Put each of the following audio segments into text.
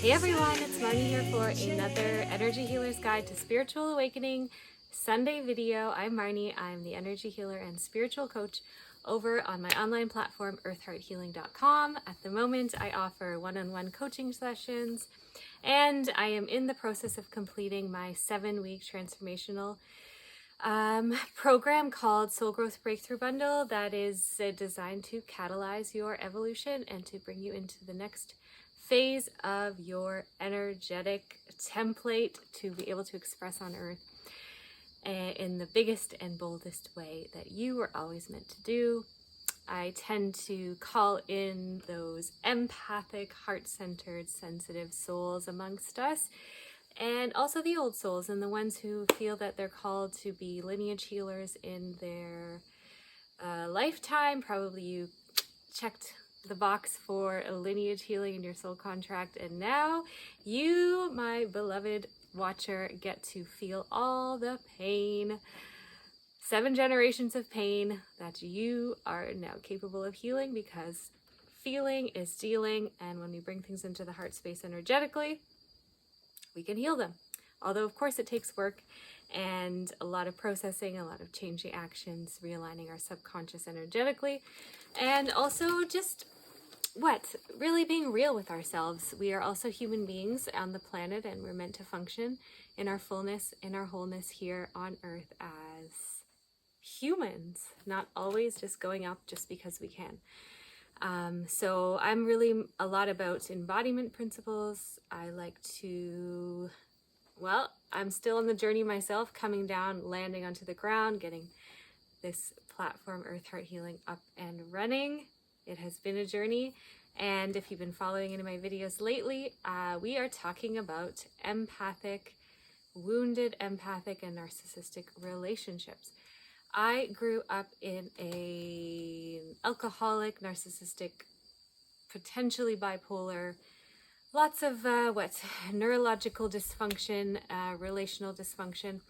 Hey everyone, it's Marnie here for another Energy Healer's Guide to Spiritual Awakening Sunday video. I'm Marnie, I'm the energy healer and spiritual coach over on my online platform, earthhearthealing.com. At the moment, I offer one-on-one coaching sessions, and I am in the process of completing my 7-week transformational program called Soul Growth Breakthrough Bundle that is designed to catalyze your evolution and to bring you into the next phase of your energetic template to be able to express on earth in the biggest and boldest way that you were always meant to do. I tend to call in those empathic, heart-centered, sensitive souls amongst us, and also the old souls and the ones who feel that they're called to be lineage healers in their lifetime. Probably you checked the box for a lineage healing in your soul contract, and now you, my beloved watcher, get to feel all the pain, 7 generations of pain that you are now capable of healing, because feeling is dealing, and when we bring things into the heart space energetically, we can heal them. Although of course it takes work and a lot of processing, a lot of changing actions, realigning our subconscious energetically, and also just really being real with ourselves. We are also human beings on the planet, and we're meant to function in our fullness, in our wholeness here on earth as humans, not always just going up just because we can. So I'm really a lot about embodiment principles. I like to, I'm still on the journey myself, coming down, landing onto the ground, getting this platform, Earth Heart Healing, up and running. It has been a journey, and if you've been following any of my videos lately, we are talking about empathic, wounded empathic and narcissistic relationships. I grew up in an alcoholic, narcissistic, potentially bipolar, lots of neurological dysfunction, relational dysfunction.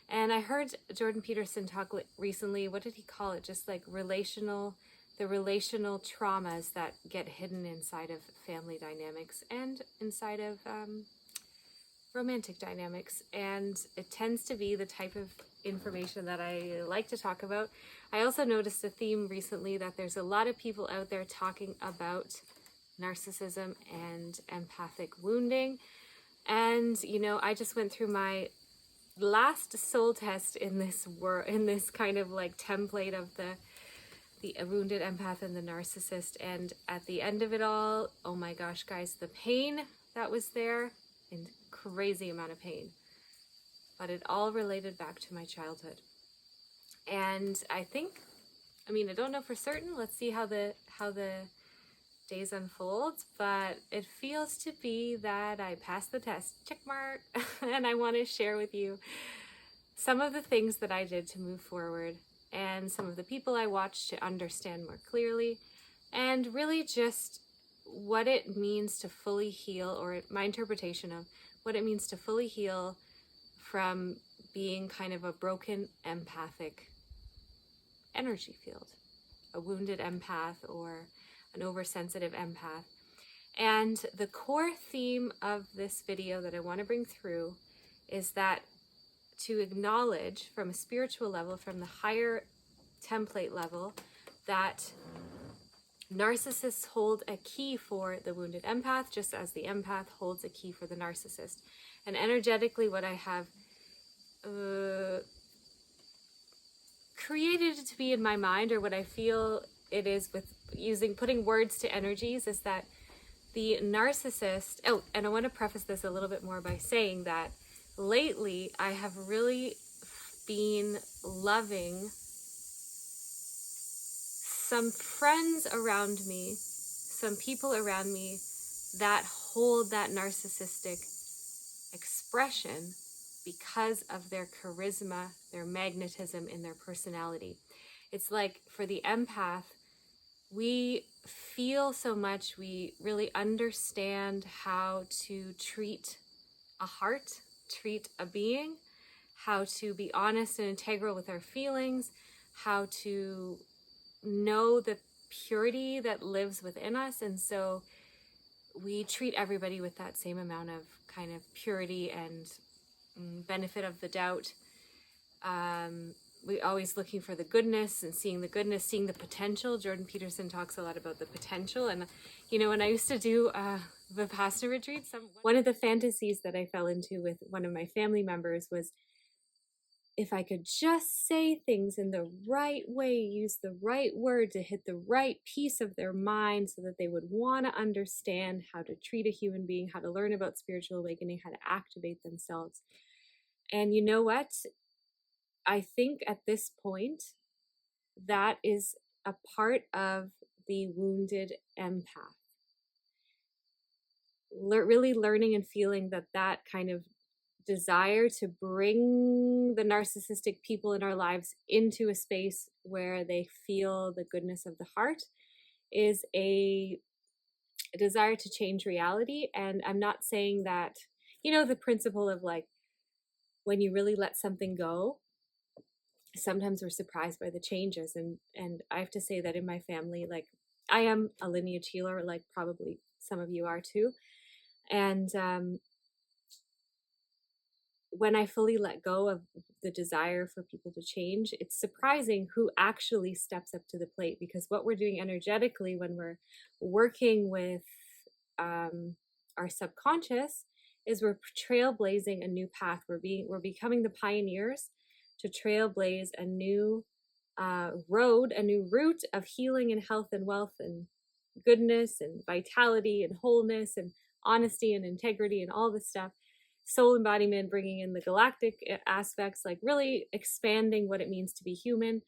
And I heard Jordan Peterson talk recently, what did he call it? Just like the relational traumas that get hidden inside of family dynamics and inside of romantic dynamics. And it tends to be the type of information that I like to talk about. I also noticed a theme recently that there's a lot of people out there talking about narcissism and empathic wounding. And, you know, I just went through my last soul test in this kind of like template of the wounded empath and the narcissist, and at the end of it all, oh my gosh guys, the pain that was there, and crazy amount of pain, but it all related back to my childhood. And I don't know for certain, let's see how the days unfold, but it feels to be that I passed the test, check mark. And I want to share with you some of the things that I did to move forward, and some of the people I watched to understand more clearly, and really just what it means to fully heal, or my interpretation of what it means to fully heal from being kind of a broken empathic energy field, a wounded empath or an oversensitive empath. And the core theme of this video that I want to bring through is that to acknowledge from a spiritual level, from the higher template level, that narcissists hold a key for the wounded empath, just as the empath holds a key for the narcissist. And energetically, what I have created it to be in my mind, or what I feel it is with putting words to energies, is that the narcissist, and I want to preface this a little bit more by saying that lately I have really been loving some friends around me, some people around me that hold that narcissistic expression because of their charisma, their magnetism, and their personality. It's like for the empath, we feel so much, we really understand how to treat a heart, treat a being, how to be honest and integral with our feelings, how to know the purity that lives within us. And so we treat everybody with that same amount of kind of purity and benefit of the doubt. We always looking for the goodness and seeing the goodness, seeing the potential. Jordan Peterson talks a lot about the potential. And, you know, when I used to do Vipassana retreats, one of the fantasies that I fell into with one of my family members was, if I could just say things in the right way, use the right word to hit the right piece of their mind so that they would want to understand how to treat a human being, how to learn about spiritual awakening, how to activate themselves. And you know what? I think at this point, that is a part of the wounded empath. Really learning and feeling that kind of desire to bring the narcissistic people in our lives into a space where they feel the goodness of the heart is a desire to change reality. And I'm not saying that, you know, the principle of like, when you really let something go, sometimes we're surprised by the changes. And I have to say that in my family, like, I am a lineage healer, like probably some of you are too. And when I fully let go of the desire for people to change, it's surprising who actually steps up to the plate, because what we're doing energetically when we're working with our subconscious is we're trailblazing a new path. We're becoming the pioneers to trailblaze a new road, a new route of healing and health and wealth and goodness and vitality and wholeness and honesty and integrity and all this stuff. Soul embodiment, bringing in the galactic aspects, like really expanding what it means to be human,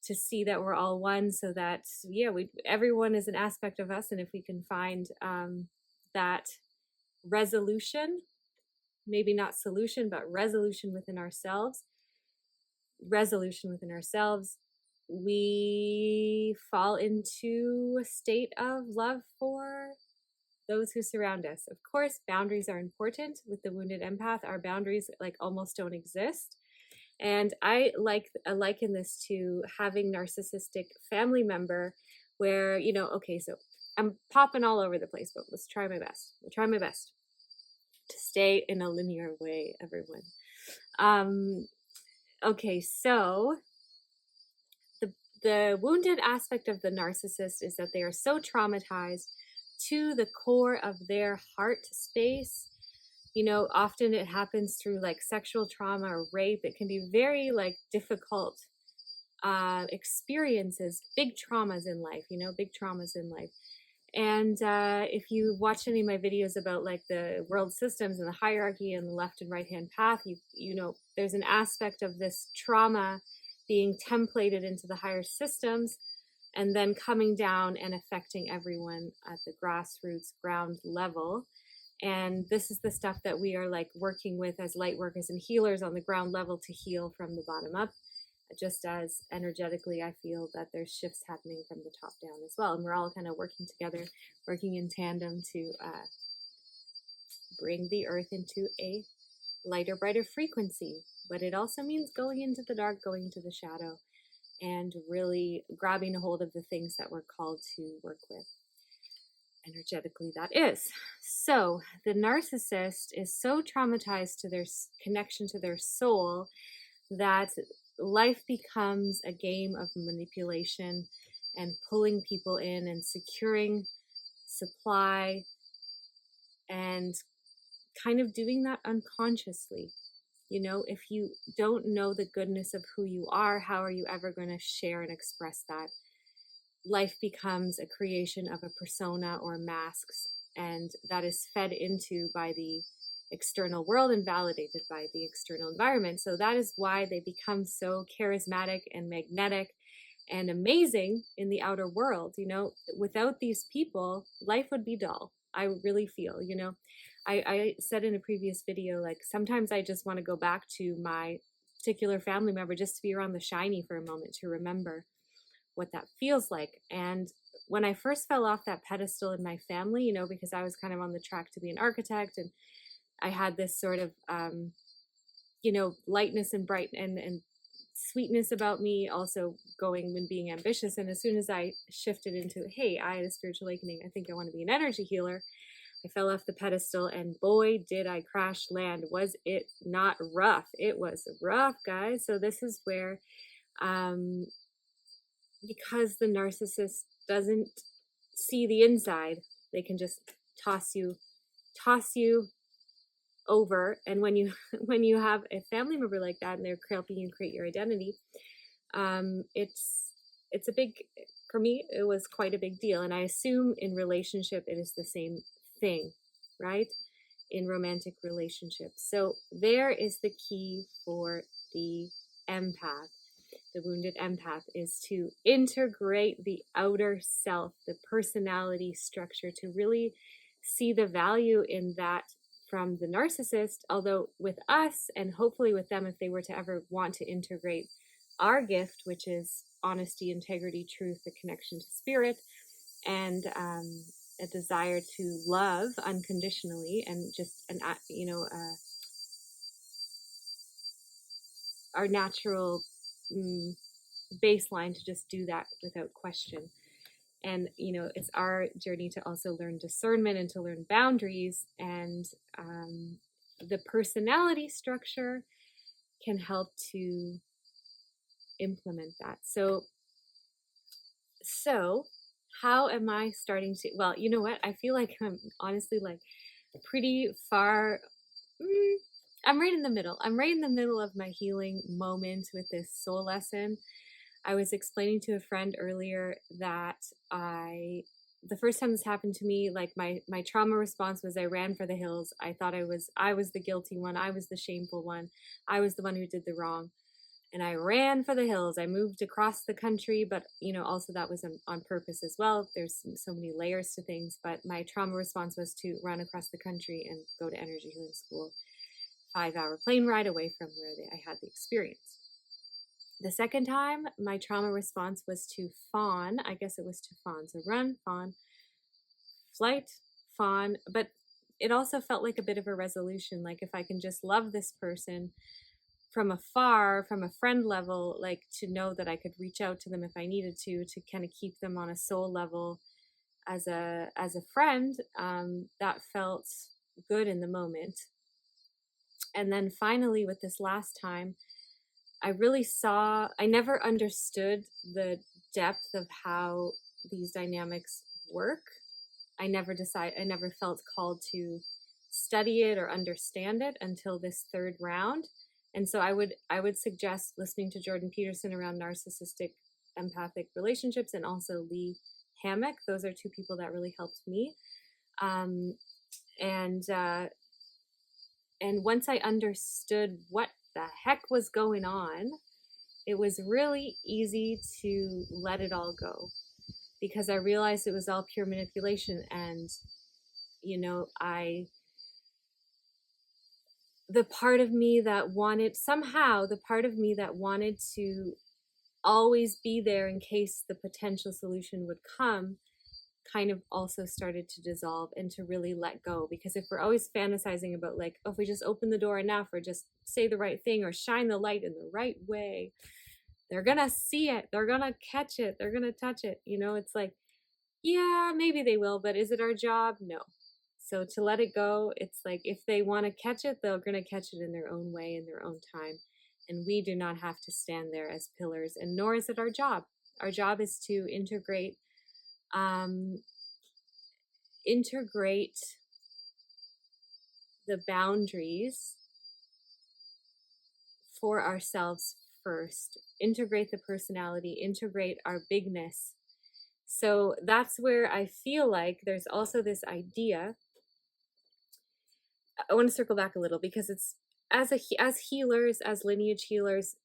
to see that we're all one, so that, yeah, everyone is an aspect of us. And if we can find that resolution, maybe not solution, but resolution within ourselves, we fall into a state of love for those who surround us. Of course, boundaries are important. With the wounded empath, our boundaries like almost don't exist. And I liken this to having narcissistic family member where, you know, okay, so I'm popping all over the place, but let's try my best. We'll try my best to stay in a linear way, everyone. Okay, so the wounded aspect of the narcissist is that they are so traumatized to the core of their heart space. You know, often it happens through like sexual trauma or rape. It can be very like difficult experiences, big traumas in life, you know, big traumas in life. And if you watch any of my videos about like the world systems and the hierarchy and the left and right hand path, you know, there's an aspect of this trauma being templated into the higher systems and then coming down and affecting everyone at the grassroots ground level. And this is the stuff that we are like working with as light workers and healers on the ground level to heal from the bottom up. Just as energetically, I feel that there's shifts happening from the top down as well. And we're all kind of working together, working in tandem to bring the earth into a lighter, brighter frequency. But it also means going into the dark, going into the shadow, and really grabbing a hold of the things that we're called to work with energetically, that is. So the narcissist is so traumatized to their connection to their soul that life becomes a game of manipulation and pulling people in and securing supply and kind of doing that unconsciously. You know, if you don't know the goodness of who you are, how are you ever going to share and express that? Life becomes a creation of a persona or masks, and that is fed into by the external world and validated by the external environment. So that is why they become so charismatic and magnetic and amazing in the outer world. You know, without these people, life would be dull. I really feel, you know, I said in a previous video, like sometimes I just want to go back to my particular family member just to be around the shiny for a moment, to remember what that feels like. And when I first fell off that pedestal in my family, you know, because I was kind of on the track to be an architect, and I had this sort of, you know, lightness and bright and sweetness about me, also going and being ambitious. And as soon as I shifted into, hey, I had a spiritual awakening, I think I want to be an energy healer, I fell off the pedestal, and boy, did I crash land. Was it not rough? It was rough, guys. So this is where, because the narcissist doesn't see the inside, they can just toss you over. And when you when you have a family member like that and they're helping you create your identity, it's a big, for me it was quite a big deal. And I assume in relationship it is the same thing, right? In romantic relationships. So there is the key for the empath. The wounded empath is to integrate the outer self, the personality structure, to really see the value in that from the narcissist. Although with us, and hopefully with them, if they were to ever want to integrate our gift, which is honesty, integrity, truth, the connection to spirit, and a desire to love unconditionally, and just our natural baseline to just do that without question. And it's our journey to also learn discernment and to learn boundaries, and the personality structure can help to implement that. So how am I starting to, well, you know what, I feel like I'm honestly like pretty far, I'm right in the middle. I'm right in the middle of my healing moment with this soul lesson. I was explaining to a friend earlier that the first time this happened to me, like my trauma response was I ran for the hills. I thought I was the guilty one. I was the shameful one. I was the one who did the wrong. And I ran for the hills. I moved across the country, but also that was on purpose as well. There's so many layers to things, but my trauma response was to run across the country and go to energy healing school, 5-hour plane ride away from where I had the experience. The second time, my trauma response was to fawn. I guess it was to fawn. So run, fawn, flight, fawn. But it also felt like a bit of a resolution. Like if I can just love this person from afar, from a friend level, like to know that I could reach out to them if I needed to kind of keep them on a soul level as a friend, that felt good in the moment. And then finally with this last time, I never understood the depth of how these dynamics work. I never felt called to study it or understand it until this third round. And so I would suggest listening to Jordan Peterson around narcissistic empathic relationships, and also Lee Hammock. Those are two people that really helped me. And once I understood what the heck was going on, it was really easy to let it all go, because I realized it was all pure manipulation. And the part of me that wanted to always be there in case the potential solution would come, kind of also started to dissolve and to really let go. Because if we're always fantasizing about like, oh, if we just open the door enough, or just say the right thing, or shine the light in the right way, they're gonna see it, they're gonna catch it, they're gonna touch it. It's like, yeah, maybe they will, but is it our job? No. So to let it go, it's like if they want to catch it, they're going to catch it in their own way, in their own time. And we do not have to stand there as pillars, and nor is it our job. Our job is to integrate the boundaries for ourselves first, integrate the personality, integrate our bigness. So that's where I feel like there's also this idea. I want to circle back a little, because it's as healers, as lineage healers,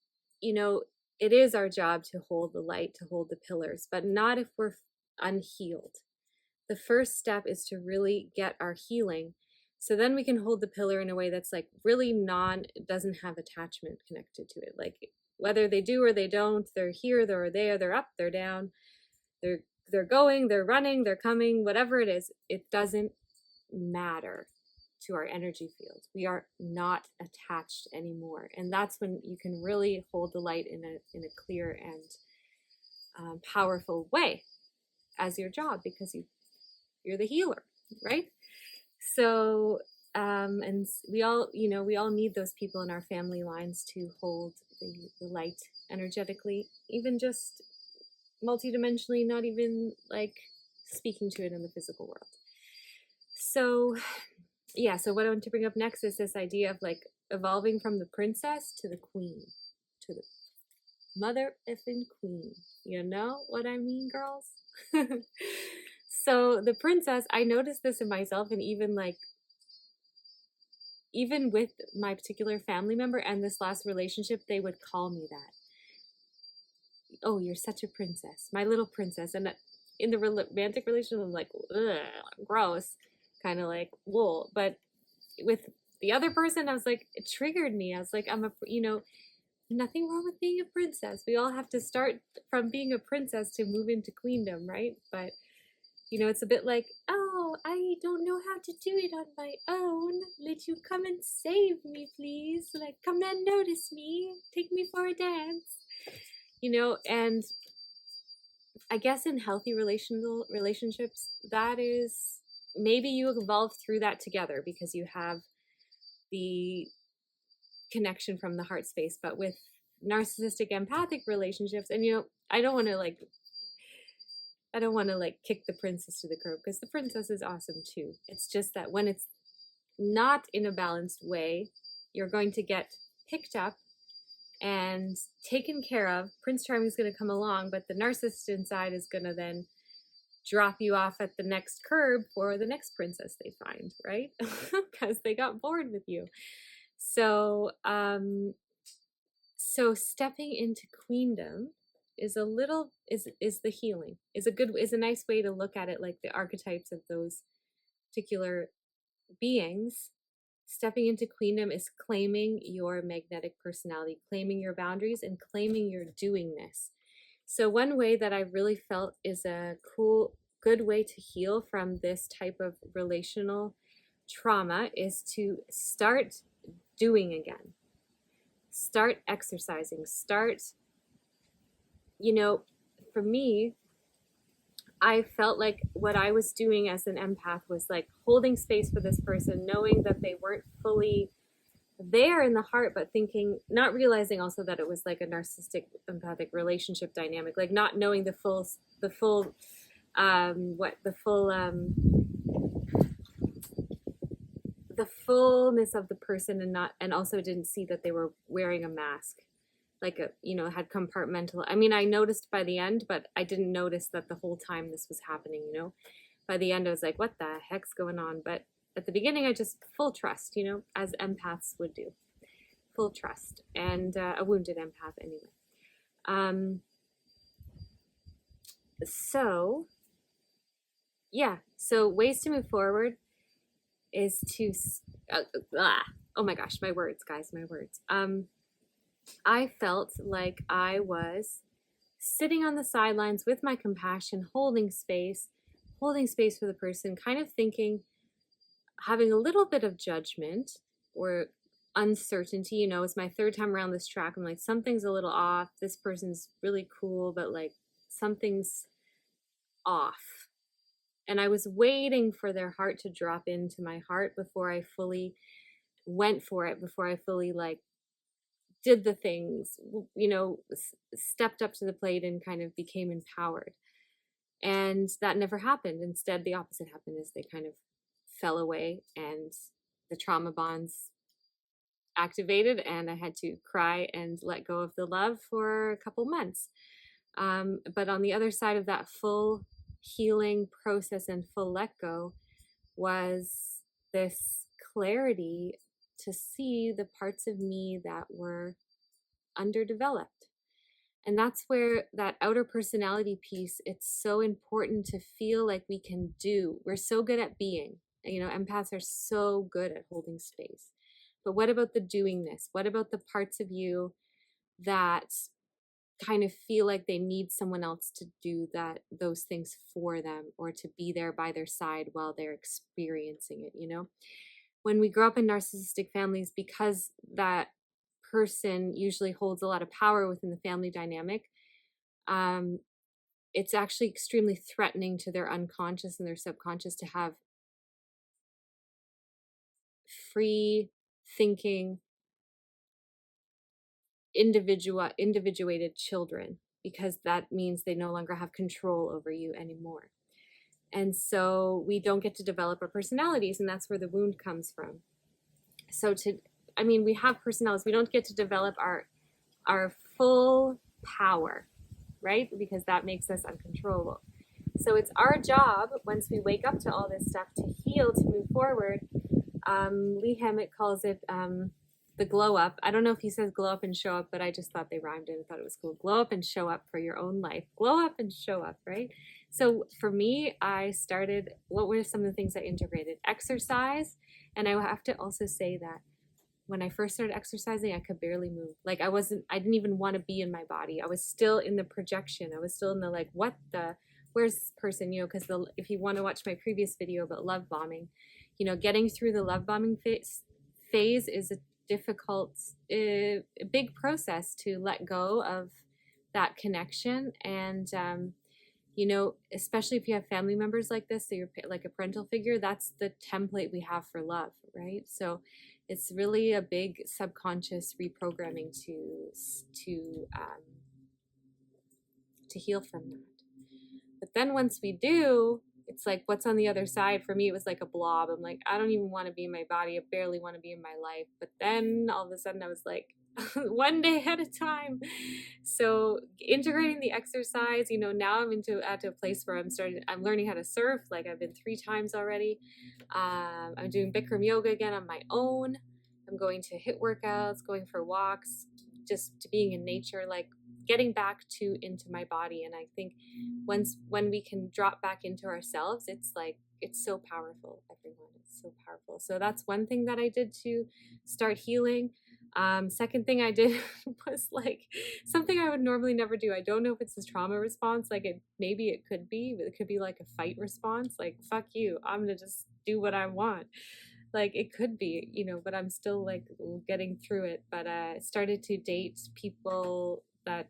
it is our job to hold the light, to hold the pillars, but not if we're unhealed. The first step is to really get our healing, so then we can hold the pillar in a way that's like really doesn't have attachment connected to it. Like whether they do or they don't, they're here, they're there, they're up, they're down, they're going, they're running, they're coming, whatever it is, it doesn't matter to our energy field. We are not attached anymore. And that's when you can really hold the light in a clear and powerful way as your job, because you're the healer, right? So, and we all, we all need those people in our family lines to hold the light energetically, even just multidimensionally, not even like speaking to it in the physical world. So, yeah, so what I want to bring up next is this idea of like evolving from the princess to the queen, to the mother effing queen. You know what I mean, girls? So the princess, I noticed this in myself, and even with my particular family member and this last relationship, they would call me that. Oh, you're such a princess, my little princess. And in the romantic relationship, I'm like, ugh, gross, kind of like wool. But with the other person, I was like, it triggered me. I was like, nothing wrong with being a princess. We all have to start from being a princess to move into queendom, right? But it's a bit like, oh, I don't know how to do it on my own. Let you come and save me, please. Like, come and notice me. Take me for a dance. And I guess in healthy relational relationships, that is, maybe you evolve through that together because you have the connection from the heart space. But with narcissistic empathic relationships, and I don't want to kick the princess to the curb, because the princess is awesome too. It's just that when it's not in a balanced way, you're going to get picked up and taken care of. Prince Charming is going to come along, but the narcissist inside is going to then drop you off at the next curb for the next princess they find, right? Because they got bored with you. So, so stepping into queendom is the healing, is a nice way to look at it, like the archetypes of those particular beings. Stepping into queendom is claiming your magnetic personality, claiming your boundaries, and claiming your doingness. So one way that I really felt is a good way to heal from this type of relational trauma is to start doing again. Start exercising. Start, for me, I felt like what I was doing as an empath was like holding space for this person, knowing that they weren't fully there in the heart, but not realizing also that it was like a narcissistic empathic relationship dynamic, like not knowing the fullness of the person, and also didn't see that they were wearing a mask, like had compartmental. I mean, I noticed by the end, but I didn't notice that the whole time this was happening. By the end I was like, what the heck's going on? But at the beginning, I just full trust, as empaths would do, full trust, and a wounded empath anyway. So yeah, so ways to move forward is to oh my gosh, my words, guys, my words. I felt like I was sitting on the sidelines with my compassion, holding space for the person, kind of thinking, having a little bit of judgment or uncertainty. It's my third time around this track. I'm like, something's a little off. This person's really cool, but like something's off. And I was waiting for their heart to drop into my heart before I fully went for it, before I fully did the things, stepped up to the plate and kind of became empowered. And that never happened. Instead, the opposite happened, is they kind of fell away and the trauma bonds activated, and I had to cry and let go of the love for a couple months. But on the other side of that full healing process and full let go was this clarity to see the parts of me that were underdeveloped. And that's where that outer personality piece, it's so important to feel like we can do. We're so good at being. Empaths are so good at holding space. But what about the doingness? What about the parts of you that kind of feel like they need someone else to do those things for them, or to be there by their side while they're experiencing it? When we grow up in narcissistic families, because that person usually holds a lot of power within the family dynamic, it's actually extremely threatening to their unconscious and their subconscious to have free thinking, individuated children, because that means they no longer have control over you anymore. And so we don't get to develop our personalities, and that's where the wound comes from. So we have personalities. We don't get to develop our full power, right? Because that makes us uncontrollable. So it's our job, once we wake up to all this stuff, to heal, to move forward. Hammock calls it the glow up. I don't know if he says glow up and show up, but I just thought they rhymed it and thought it was cool. Glow up and show up for your own life. Glow up and show up, right? So for me, what were some of the things I integrated? Exercise. And I have to also say that when I first started exercising, I could barely move. Like I didn't even want to be in my body. I was still in the projection. I was still in the like, where's this person? Because if you want to watch my previous video about love bombing, getting through the love bombing phase is a difficult, a big process to let go of that connection. And, especially if you have family members like this, so you're like a parental figure, that's the template we have for love, right? So it's really a big subconscious reprogramming to heal from that. But then once we do, it's like, what's on the other side? For me, it was like a blob. I'm like, I don't even want to be in my body. I barely want to be in my life. But then all of a sudden I was like, one day at a time. So integrating the exercise, now I'm at a place where I'm learning how to surf. Like I've been 3 times already. I'm doing Bikram yoga again on my own. I'm going to HIIT workouts, going for walks, just being in nature, like getting back into my body. And I think when we can drop back into ourselves, it's so powerful, everyone. It's so powerful. So that's one thing that I did to start healing. Second thing I did was like something I would normally never do. I don't know if it's a trauma response. Maybe it could be, but it could be like a fight response. Like, fuck you, I'm gonna just do what I want. Like it could be, but I'm still like getting through it. But I started to date people that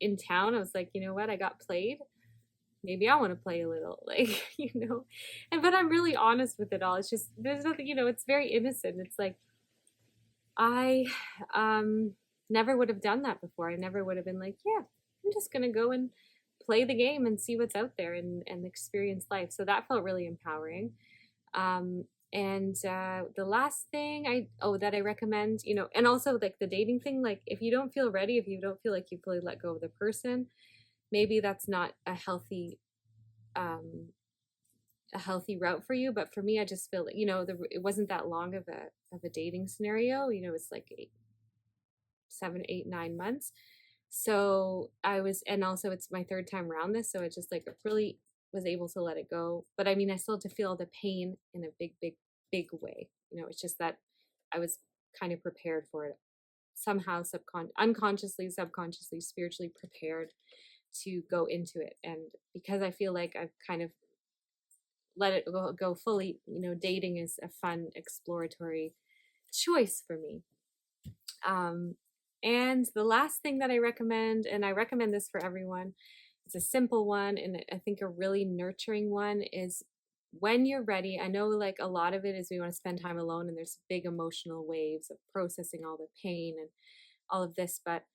in town. I was like, you know what? I got played. Maybe I want to play a little, like, but I'm really honest with it all. It's just, there's nothing, it's very innocent. It's like, I never would have done that before. I never would have been like, yeah, I'm just going to go and play the game and see what's out there and experience life. So that felt really empowering. And the last thing that I recommend, and also like the dating thing, like if you don't feel ready, if you don't feel like you fully let go of the person, maybe that's not a healthy route for you. But for me, I just feel like, it wasn't that long of a dating scenario. It's like 7, 8, 9 months. So and also it's my 3rd time around this. So it just like really was able to let it go. But I mean, I still had to feel the pain in a big, big, big way. It's just that I was kind of prepared for it somehow, unconsciously, subconsciously, spiritually prepared to go into it. And because I feel like I've kind of let it go fully, dating is a fun exploratory choice for me. And the last thing that I recommend, and I recommend this for everyone, it's a simple one, and I think a really nurturing one, is when you're ready. I know like a lot of it is we want to spend time alone, and there's big emotional waves of processing all the pain and all of this. But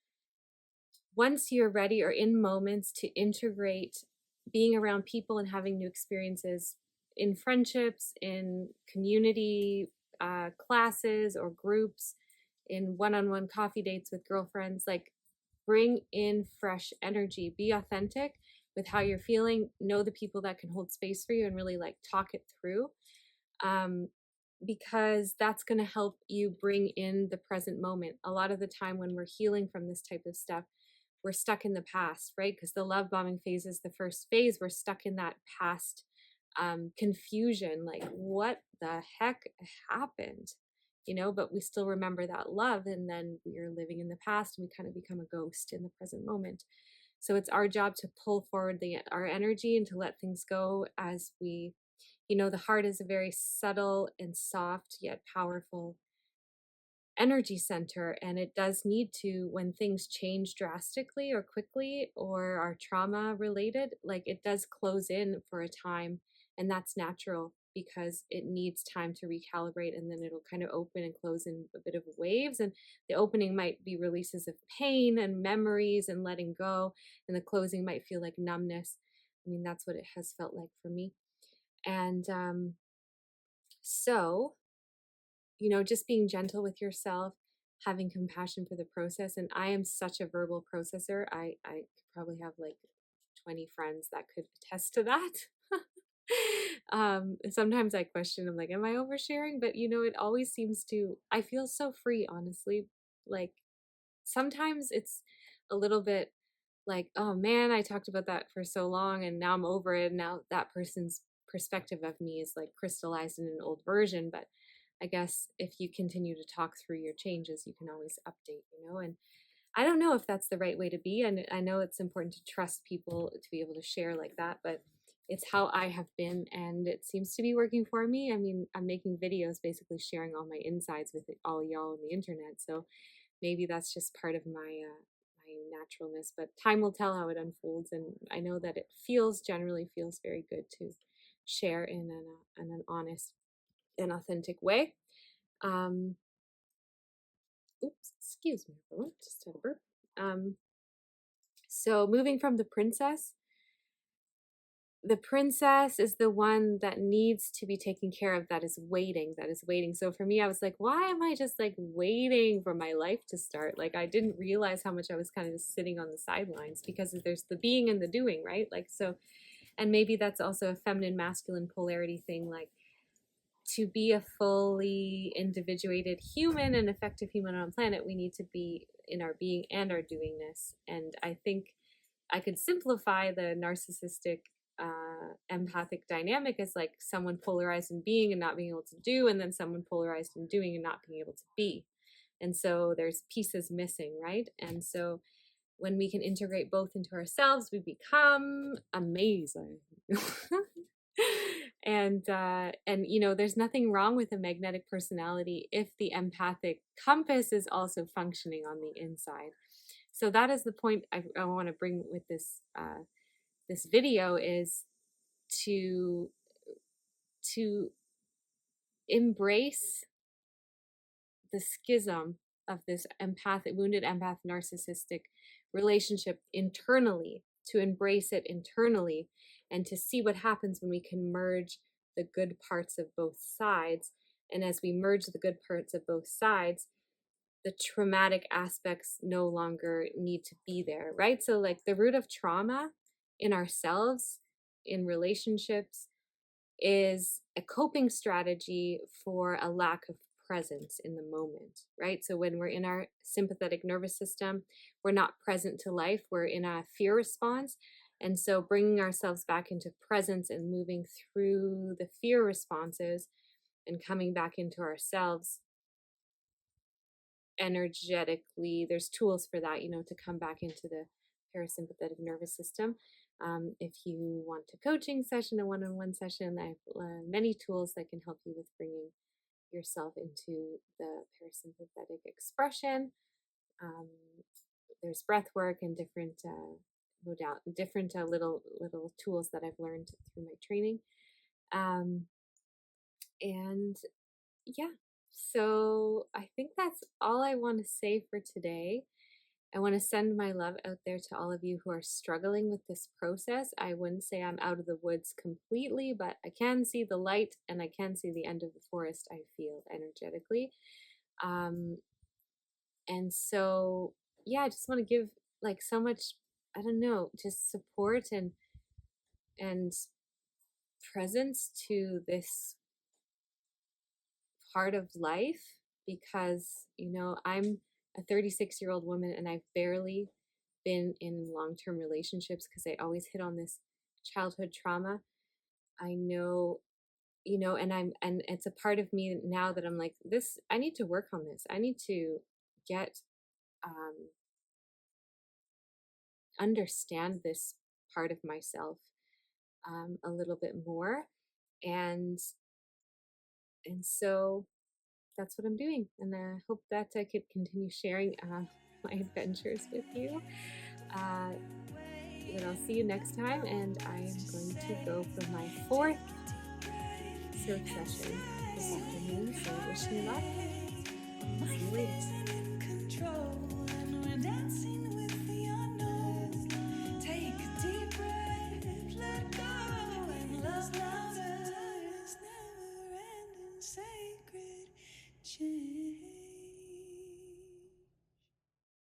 once you're ready, or in moments, to integrate being around people and having new experiences in friendships, in community classes or groups, in one-on-one coffee dates with girlfriends, like bring in fresh energy, be authentic with how you're feeling, know the people that can hold space for you and really like talk it through. Because that's going to help you bring in the present moment. A lot of the time when we're healing from this type of stuff, we're stuck in the past, right? Because the love bombing phase is the first phase. We're stuck in that past confusion, like what the heck happened, but we still remember that love, and then we're living in the past and we kind of become a ghost in the present moment. So it's our job to pull forward our energy and to let things go as we, the heart is a very subtle and soft yet powerful energy center, and it does need to, when things change drastically or quickly or are trauma related, like it does close in for a time, and that's natural. because it needs time to recalibrate, and then it'll kind of open and close in a bit of waves. And the opening might be releases of pain and memories and letting go, and the closing might feel like numbness. I mean, that's what it has felt like for me. And so, just being gentle with yourself, having compassion for the process. And I am such a verbal processor. I could probably have like 20 friends that could attest to that. Sometimes I question, I'm like, am I oversharing? But it always seems to, I feel so free, honestly. Like sometimes it's a little bit like, oh man, I talked about that for so long and now I'm over it. Now that person's perspective of me is like crystallized in an old version. But I guess if you continue to talk through your changes, you can always update, and I don't know if that's the right way to be. And I know it's important to trust people to be able to share like that, but it's how I have been, and it seems to be working for me. I mean, I'm making videos basically sharing all my insides with all y'all on the internet. So maybe that's just part of my naturalness, but time will tell how it unfolds. And I know that it generally feels very good to share in an honest and authentic way. Oops, excuse me, everyone. Just had a burp. So moving from the princess is the one that needs to be taken care of, that is waiting. So for me, I was like, why am I just like waiting for my life to start? Like I didn't realize how much I was kind of just sitting on the sidelines, because there's the being and the doing, right? Like, so, and maybe that's also a feminine masculine polarity thing. Like, to be a fully individuated human and effective human on planet, we need to be in our being and our doingness. And I think I could simplify the narcissistic empathic dynamic as like someone polarized in being and not being able to do, and then someone polarized in doing and not being able to be. And so there's pieces missing, right? And so when we can integrate both into ourselves, we become amazing. And there's nothing wrong with a magnetic personality if the empathic compass is also functioning on the inside. So that is the point I want to bring with this this video, is to embrace the schism of this wounded empath narcissistic relationship internally, to embrace it internally, and to see what happens when we can merge the good parts of both sides. And as we merge the good parts of both sides, the traumatic aspects no longer need to be there, right? So like the root of trauma in ourselves, in relationships, is a coping strategy for a lack of presence in the moment, right? So when we're in our sympathetic nervous system, we're not present to life, we're in a fear response. And so bringing ourselves back into presence and moving through the fear responses and coming back into ourselves energetically, there's tools for that, to come back into the parasympathetic nervous system. If you want a coaching session, a one-on-one session, I have many tools that can help you with bringing yourself into the parasympathetic expression. There's breath work and different little tools that I've learned through my training. And yeah, so I think that's all I want to say for today. I want to send my love out there to all of you who are struggling with this process. I wouldn't say I'm out of the woods completely, but I can see the light and I can see the end of the forest, I feel energetically. And so, yeah, I just want to give like so much, I don't know, just support and presence to this part of life, because, I'm a 36-year-old woman and I've barely been in long-term relationships because I always hit on this childhood trauma. I know, and it's a part of me now that I'm like, I need to work on this. I need to get, understand this part of myself a little bit more. And so that's what I'm doing. And I hope that I could continue sharing my adventures with you. But I'll see you next time, and I am going to go for my 4th your session this afternoon. So wishing you luck. See you later.